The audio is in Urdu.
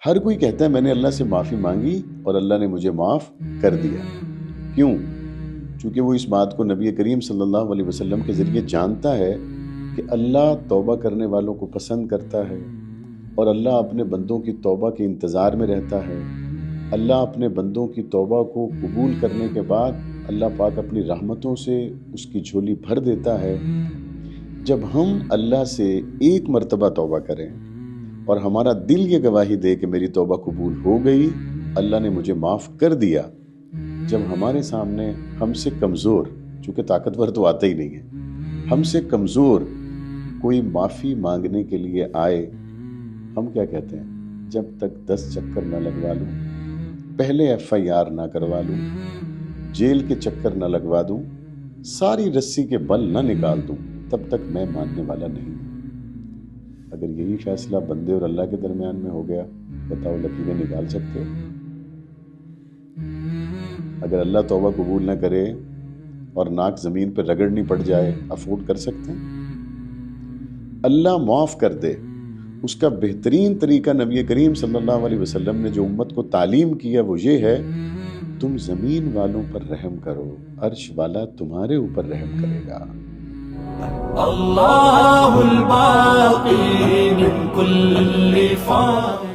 ہر کوئی کہتا ہے میں نے اللہ سے معافی مانگی اور اللہ نے مجھے معاف کر دیا. کیوں؟ چونکہ وہ اس بات کو نبی کریم صلی اللہ علیہ وسلم کے ذریعے جانتا ہے کہ اللہ توبہ کرنے والوں کو پسند کرتا ہے اور اللہ اپنے بندوں کی توبہ کے انتظار میں رہتا ہے. اللہ اپنے بندوں کی توبہ کو قبول کرنے کے بعد اللہ پاک اپنی رحمتوں سے اس کی جھولی بھر دیتا ہے. جب ہم اللہ سے ایک مرتبہ توبہ کریں اور ہمارا دل یہ گواہی دے کہ میری توبہ قبول ہو گئی، اللہ نے مجھے معاف کر دیا، جب ہمارے سامنے ہم سے کمزور، چونکہ طاقتور تو آتا ہی نہیں ہے، ہم سے کمزور کوئی معافی مانگنے کے لیے آئے، ہم کیا کہتے ہیں؟ جب تک 10 چکر نہ لگوا لوں، پہلے FIR نہ کروا لوں، جیل کے چکر نہ لگوا دوں، ساری رسی کے بل نہ نکال دوں، تب تک میں ماننے والا نہیں. اگر یہی فیصلہ بندے اور اللہ کے درمیان میں ہو گیا، بتاؤ لکیریں نکال سکتے ہو؟ اگر اللہ توبہ قبول نہ کرے اور ناک زمین پہ رگڑنی پڑ جائے، افورڈ کر سکتے ہیں؟ اللہ معاف کر دے، اس کا بہترین طریقہ نبی کریم صلی اللہ علیہ وسلم نے جو امت کو تعلیم کیا وہ یہ ہے، تم زمین والوں پر رحم کرو، عرش والا تمہارے اوپر رحم کرے گا. اللہ الباقی من کل فاق